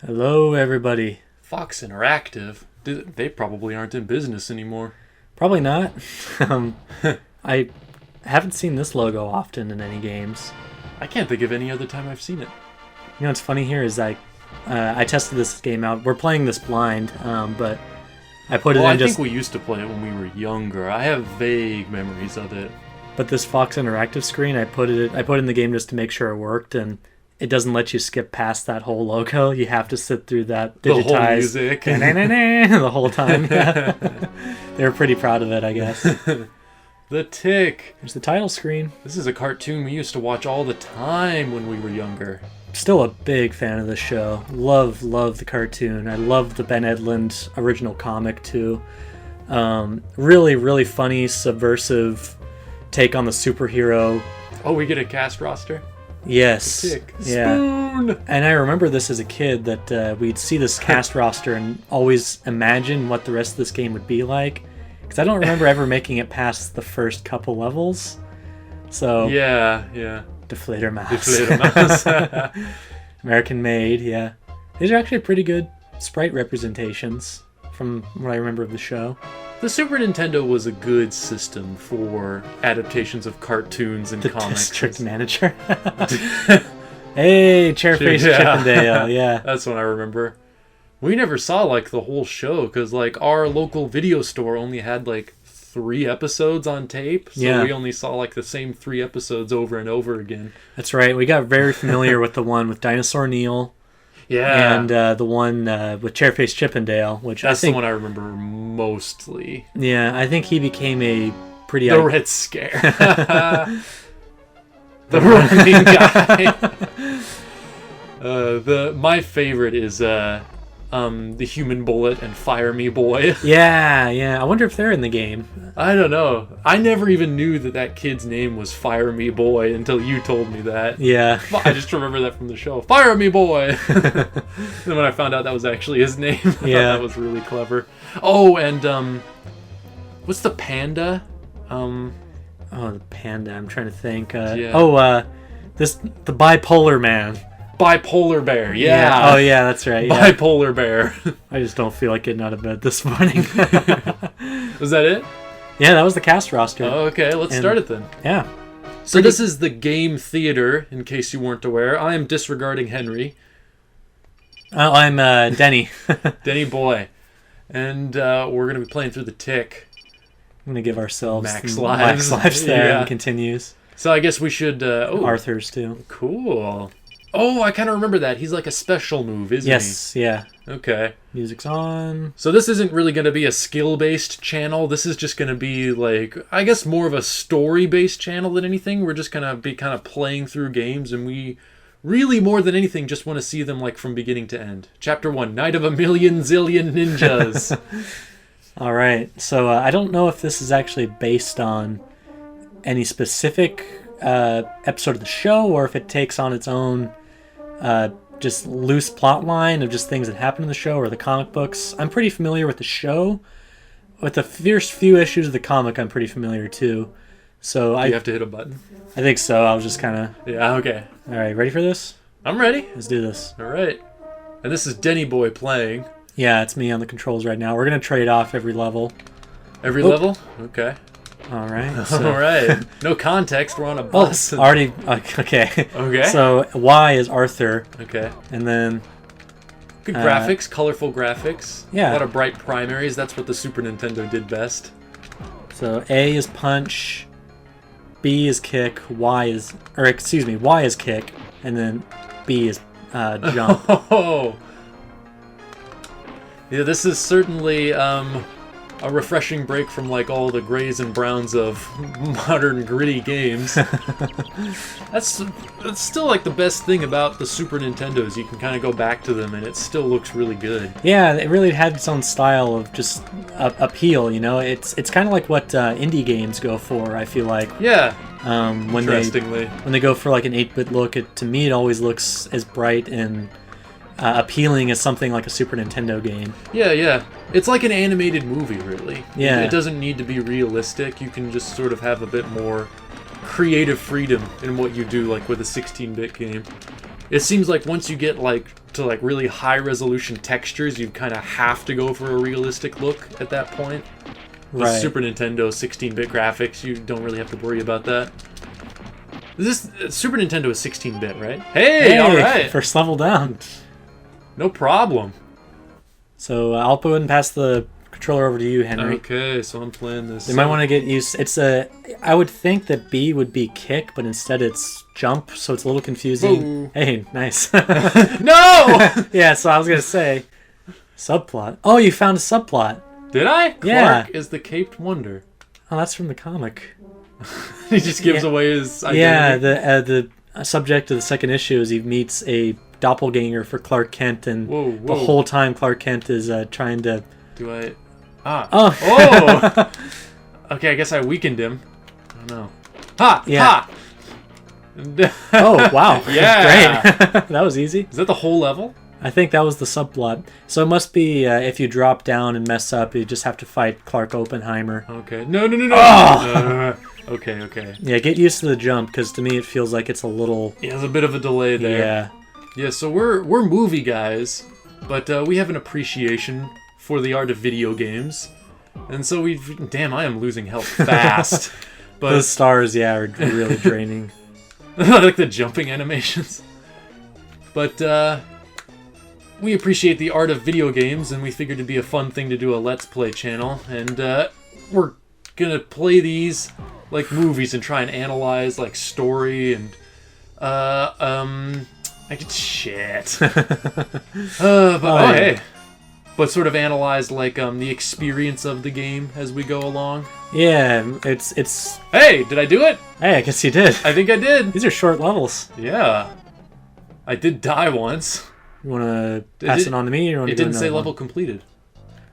Hello, everybody. Fox Interactive? They probably aren't in business anymore. Probably not. um, I haven't seen this logo often in any games. I can't think of any other time I've seen it. You know what's funny here is I tested this game out. We're playing this blind, but I put it in I just. think we used to play it when we were younger. I have vague memories of it. But this Fox Interactive screen, I put in the game just to make sure it worked, and it doesn't let you skip past that whole logo. You have to sit through that digitized The whole music. the whole time. Yeah. They were pretty proud of it, I guess. The Tick. There's the title screen. This is a cartoon we used to watch all the time when we were younger. Still a big fan of the show. Love the cartoon. I love the Ben Edlund original comic too. Really funny, subversive take on the superhero. Oh, we get a cast roster? Yes. The Tick. Yeah. Spoon! And I remember this as a kid that we'd see this cast roster and always imagine what the rest of this game would be like. Because I don't remember ever making it past the first couple levels. So Yeah. Deflator Mouse. Deflator Mouse. American made, yeah. These are actually pretty good sprite representations from what I remember of the show. The Super Nintendo was a good system for adaptations of cartoons and The comics. district manager. Hey, Chairface Chippendale, yeah. That's what I remember. We never saw like the whole show because like our local video store only had like 3 episodes on tape, so Yeah. we only saw like the same 3 episodes over and over again. That's right. We got very familiar with the one with Dinosaur Neil Yeah, and the one with Chairface Chippendale, which that's I think, the one I remember mostly. yeah, I think he became a pretty. The Red Scare, the running guy. My favorite is the Human Bullet and Fire Me Boy. Yeah. I wonder if they're in the game. I don't know. I never even knew that kid's name was Fire Me Boy until you told me that. Yeah. I just remember that from the show. Fire Me Boy! And when I found out that was actually his name, I thought Yeah. that was really clever. Oh, and what's the panda? Oh, the panda. I'm trying to think. Yeah. The bipolar man. Bipolar Bear, yeah. Oh, yeah, that's right. Yeah. Bipolar Bear. I just don't feel like getting out of bed this morning. Was that it? Yeah, that was the cast roster. Oh, okay, let's And- start it then. Yeah. So this is the Game Theater, in case you weren't aware. I am disregarding Henry. Oh, I'm Denny. I'm Denny Boy. And we're going to be playing through the Tick. going to give ourselves Max some lives. Max lives there Yeah. and continues. So I guess we should... Arthur's too. Cool. Oh, I kind of remember that. He's like a special move, isn't Yes, yeah. he? Okay. Music's on. So this isn't really going to be a skill-based channel. This is just going to be like, I guess more of a story-based channel than anything. We're just going to be kind of playing through games, and we really, more than anything, just want to see them like from beginning to end. Chapter 1, Night of a Million Zillion Ninjas. All right. So I don't know if this is actually based on any specific episode of the show or if it takes on its own just loose plot line of just things that happen in the show or the comic books. I'm pretty familiar with the show. With the first few issues of the comic, I'm pretty familiar too. So You have to hit a button. I think so. I was just kind of... Yeah, okay. All right, ready for this? I'm ready. Let's do this. All right. And this is Denny Boy playing. Yeah, it's me on the controls right now. We're going to trade off every level. Every Oop. level? Okay. All right. All So, right. No context. We're on a oh, bus. already... Okay. Okay. So Y is Arthur, Okay. and then... Good graphics, colorful graphics. Yeah. A lot of bright primaries. That's what the Super Nintendo did best. So A is punch, B is kick, Y is kick, and then B is jump. Oh. Yeah, this is certainly a refreshing break from like all the grays and browns of modern gritty games. That's still like the best thing about the Super Nintendos. You can kind of go back to them and it still looks really good. Yeah, it really had its own style of just appeal. You know, it's kind of like what indie games go for. I feel like Yeah, when interestingly. they go for like an 8-bit look, to me it always looks as bright and appealing as something like a Super Nintendo game. Yeah. It's like an animated movie, really. Yeah. It doesn't need to be realistic. You can just sort of have a bit more creative freedom in what you do, like with a 16-bit game. It seems like once you get like to like really high resolution textures, you kind of have to go for a realistic look at that point. With Right. Super Nintendo 16-bit graphics, you don't really have to worry about that. This Super Nintendo is 16-bit, right? Hey, all right. First level down. No problem. So I'll go ahead and pass the controller over to you, Henry. Okay, so I'm playing this. They might want to get used. I would think that B would be kick, but instead it's jump, so it's a little confusing. Whoa. Hey, nice. No! Yeah, so I was gonna say subplot. Oh, you found a subplot. Did I? Yeah. Clark is the Caped Wonder. Oh, that's from the comic. He just gives Yeah. away his Yeah, identity. the subject of the second issue is he meets a doppelganger for Clark Kent, and Whoa, the whoa. whole time Clark Kent is trying to. Do I... Ah. Oh. Oh! Okay, I guess I weakened him. Oh, no. Ha! Yeah. Ha! Oh wow! Yeah. Great. That was easy. Is that the whole level? I think that was the subplot. So it must be if you drop down and mess up, you just have to fight Clark Oppenheimer. Okay. No, no, no, no. Oh! Okay, okay. Yeah, get used to the jump, because to me it feels like it's a little. Yeah, there's a bit of a delay there. Yeah. Yeah, so we're movie guys, but we have an appreciation for the art of video games. And so damn, I am losing health fast. But Those stars, yeah, are really draining. I like the jumping animations. But we appreciate the art of video games, and we figured it'd be a fun thing to do a Let's Play channel. And we're gonna play these like movies and try and analyze like story and I get shit. Hey. But sort of analyze like the experience of the game as we go along. Yeah, it's. Hey, did I do it? Hey, I guess you did. I think I did. These are short levels. Yeah. I did die once. You want to pass it on to me, or you want It to do didn't say another level one? completed.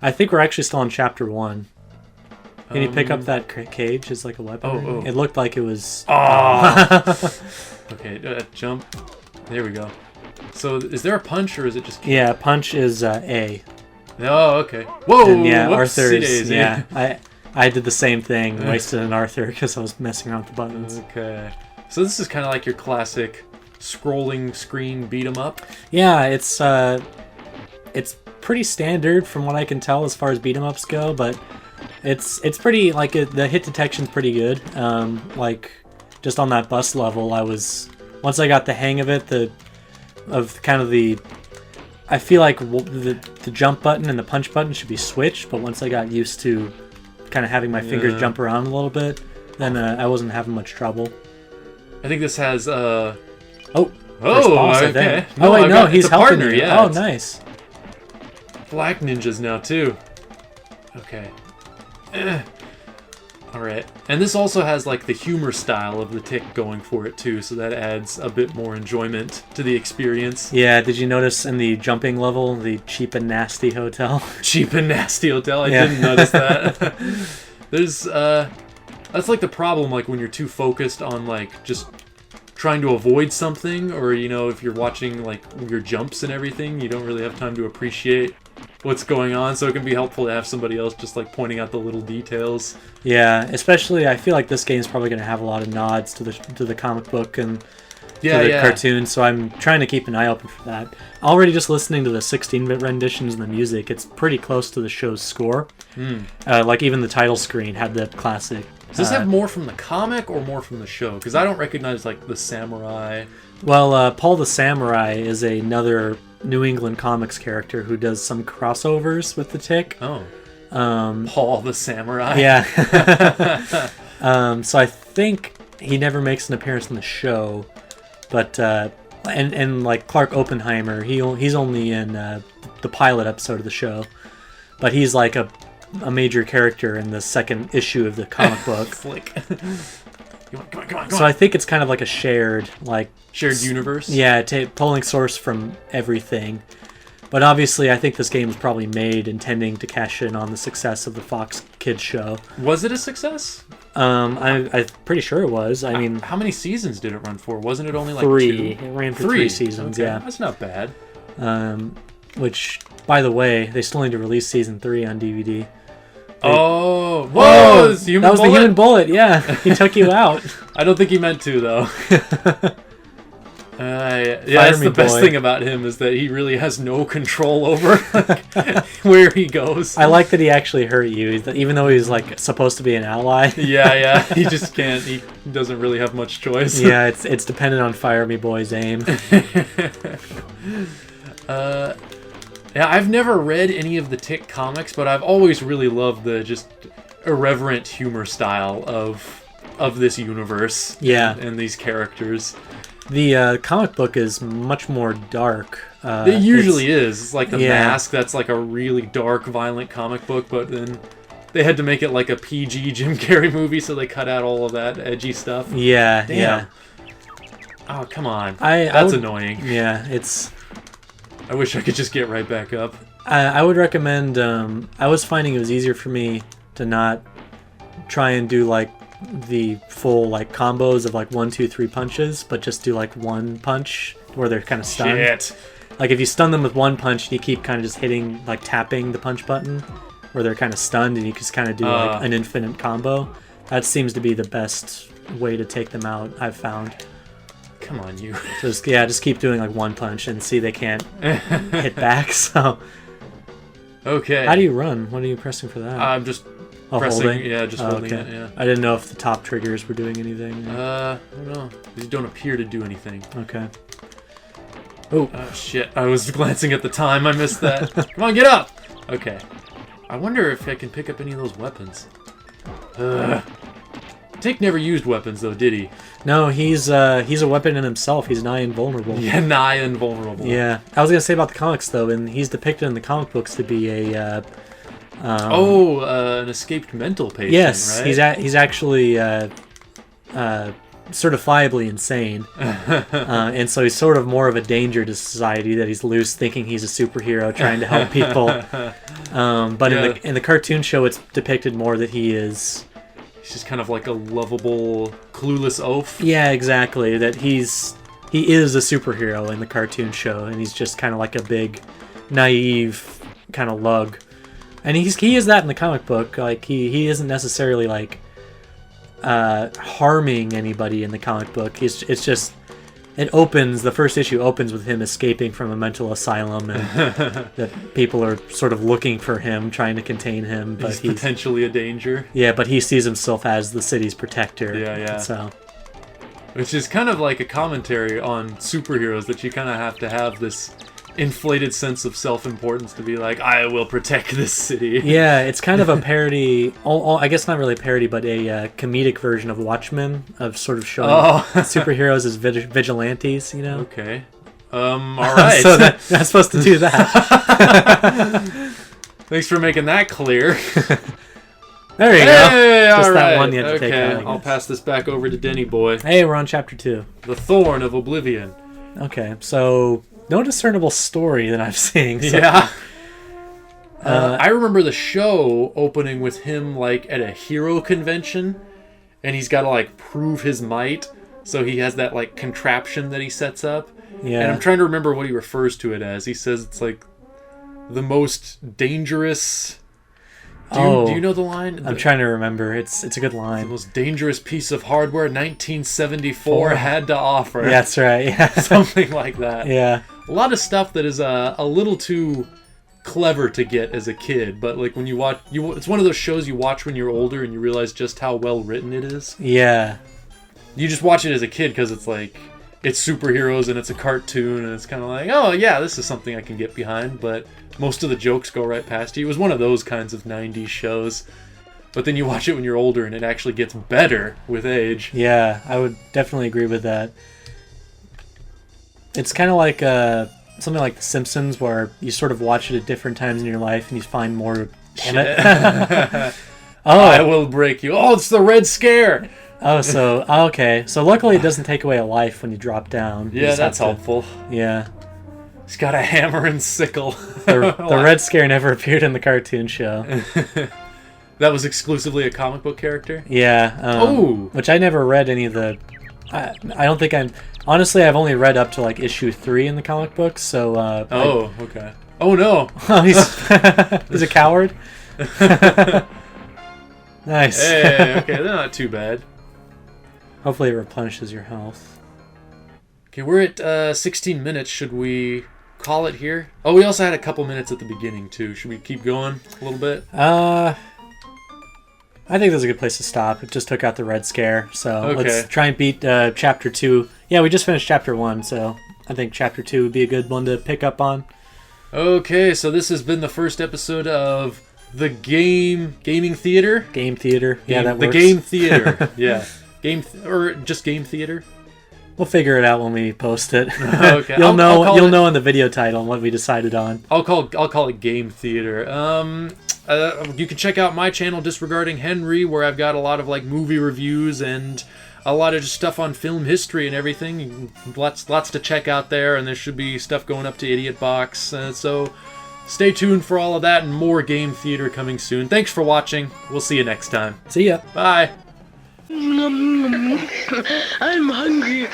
I think we're actually still on chapter 1. Can you pick up that cage as like a weapon? Oh, oh. It looked like it was. Okay, jump. There we go. So is there a punch or is it just... Yeah, punch is A. Oh, okay. Whoa! And yeah, whoopsie Arthur's. daisy. Yeah, I did the same thing. Wasted an Arthur because I was messing around with the buttons. Okay. So this is kind of like your classic scrolling screen beat 'em up. Yeah, it's pretty standard from what I can tell as far as beat 'em ups go, but it's pretty like the hit detection's pretty good. Like just on that bus level, once I got the hang of it, I feel like the jump button and the punch button should be switched, but once I got used to kind of having my fingers jump around a little bit, then I wasn't having much trouble. I think this has Oh, boss, I okay. think. No, Oh wait, I've no, got- he's it's a helping partner, you. yeah, Oh, it's- nice. black ninjas now too. Okay. Alright. And this also has like the humor style of the Tick going for it too, so that adds a bit more enjoyment to the experience. Yeah, did you notice in the jumping level, the cheap and nasty hotel? Cheap and nasty hotel. I Yeah. didn't notice that. There's that's like the problem, like when you're too focused on like just trying to avoid something, or you know, if you're watching like your jumps and everything, you don't really have time to appreciate what's going on, so it can be helpful to have somebody else just like pointing out the little details. Yeah, especially I feel like this game's probably going to have a lot of nods to the comic book and to the cartoon, so I'm trying to keep an eye open for that. Already just listening to the 16-bit renditions and the music, it's pretty close to the show's score. Like even the title screen had the classic. Does this have more from the comic or more from the show? Because I don't recognize like the samurai. Well, Paul the Samurai is another New England comics character who does some crossovers with the Tick. Oh. Paul the Samurai. Yeah. So I think he never makes an appearance in the show, but and like Clark Oppenheimer, he's only in the pilot episode of the show, but he's like a major character in the second issue of the comic book. Flick. Come on. So I think it's kind of like a shared universe. Yeah, pulling source from everything. But obviously, I think this game was probably made intending to cash in on the success of the Fox Kids show. Was it a success? I'm pretty sure it was. I mean, how many seasons did it run for? Wasn't it only like 3. 2? It ran for 3 seasons, Okay, yeah. That's not bad. Which, by the way, they still need to release season 3 on DVD. Whoa! Whoa! It's Human That was Bullet? the Human Bullet, yeah. He took you out. I don't think he meant to, though. Yeah, Fire that's me, the best boy. thing about him is that he really has no control over like, where he goes. I like that he actually hurt you, even though he's like supposed to be an ally. Yeah, he just can't. He doesn't really have much choice. Yeah, it's dependent on Fire Me Boy's aim. Yeah, I've never read any of the Tick comics, but I've always really loved the just irreverent humor style of this universe. Yeah. and these characters. The comic book is much more dark. It usually is. It's like The yeah. Mask. That's like a really dark, violent comic book, but then they had to make it like a PG Jim Carrey movie, so they cut out all of that edgy stuff. Yeah, Damn. yeah. Oh, come on. I That's would- annoying. Yeah, it's. I wish I could just get right back up. I would recommend. I was finding it was easier for me to not try and do like the full like combos of like 1, 2, 3 punches, but just do like one punch where they're kind of stunned. Shit. Like if you stun them with one punch, you keep kind of just hitting like tapping the punch button, where they're kind of stunned, and you just kind of do like an infinite combo. That seems to be the best way to take them out. I've found. Come on, you. So just keep doing like one punch and see they can't hit back. So Okay. how do you run? What are you pressing for that? I'm just Oh, pressing. holding? Yeah, just Oh, holding okay. it. Yeah. I didn't know if the top triggers were doing anything. I don't know. These don't appear to do anything. Okay. Oh, Oh shit! I was glancing at the time. I missed that. Come on, get up. Okay. I wonder if I can pick up any of those weapons. Tick never used weapons though, did he? no, he's a weapon in himself. He's nigh invulnerable. Yeah, nigh invulnerable. Yeah. I was gonna say about the comics though, and he's depicted in the comic books to be a. An escaped mental patient. Yes, right? he's actually certifiably insane, and so he's sort of more of a danger to society. That he's loose, thinking he's a superhero trying to help people. But Yeah. in the cartoon show, it's depicted more that he is. He's just kind of like a lovable, clueless oaf. Yeah, exactly. That he is a superhero in the cartoon show, and he's just kind of like a big, naive kind of lug. And he is that in the comic book. Like he isn't necessarily like harming anybody in the comic book. It's just the first issue opens with him escaping from a mental asylum, and that people are sort of looking for him, trying to contain him. But He's potentially a danger. yeah, but he sees himself as the city's protector. Yeah. So Which is kind of like a commentary on superheroes, that you kind of have to have this inflated sense of self-importance to be like, I will protect this city. yeah, it's kind of a parody. I guess not really a parody, but a comedic version of Watchmen, of sort of showing superheroes as vigilantes. You know. Okay. All right. So that's supposed to do that. Thanks for making that clear. There you go. Hey, Just all that right. one you had to okay, take out, I I'll guess. pass this back over to Denny boy. Hey, we're on chapter 2. The Thorn of Oblivion. Okay, so no discernible story that I'm seeing. So, Yeah. I remember the show opening with him like at a hero convention, and he's got to like prove his might. So he has that like contraption that he sets up. Yeah. And I'm trying to remember what he refers to it as. He says it's like the most dangerous. Do you know the line? I'm trying to remember. It's a good The line. most dangerous piece of hardware 1974 had to offer. Yeah, that's right. Yeah. Something like that. Yeah. A lot of stuff that is a little too clever to get as a kid, but like when you watch, it's one of those shows you watch when you're older and you realize just how well written it is. Yeah. You just watch it as a kid because it's like, it's superheroes and it's a cartoon and it's kind of like, oh yeah, this is something I can get behind, but most of the jokes go right past you. It was one of those kinds of 90s shows. But then you watch it when you're older and it actually gets better with age. Yeah, I would definitely agree with that. It's kind of like something like The Simpsons, where you sort of watch it at different times in your life and you find more. Damn it. I will break you. Oh, it's the Red Scare. Okay. So luckily it doesn't take away a life when you drop down. You Yeah, just have that's to- helpful. Yeah. He's got a hammer and sickle. The Red Scare never appeared in the cartoon show. That was exclusively a comic book character? Yeah. Which I never read any of the. I don't think I'm. Honestly, I've only read up to like issue 3 in the comic books. So. Okay. Oh no. Oh, he's a coward. Nice. Hey, okay, they're not too bad. Hopefully, it replenishes your health. Okay, we're at 16 minutes. Should we call it here? Oh, we also had a couple minutes at the beginning, too. Should we keep going a little bit? I think that's a good place to stop. It just took out the Red Scare, so let's try and beat Chapter 2. Yeah, we just finished Chapter 1, so I think Chapter 2 would be a good one to pick up on. Okay, so this has been the first episode of the Gaming Theater? Game Theater. Yeah, that works. The Game Theater. Yeah. Or just Game Theater? We'll figure it out when we post it. Okay. You'll know in the video title what we decided on. I'll call it Game Theater. You can check out my channel, Disregarding Henry, where I've got a lot of like movie reviews and a lot of just stuff on film history and everything. Lots to check out there, and there should be stuff going up to Idiot Box. So stay tuned for all of that and more Game Theater coming soon. Thanks for watching. We'll see you next time. See ya. Bye. I'm hungry.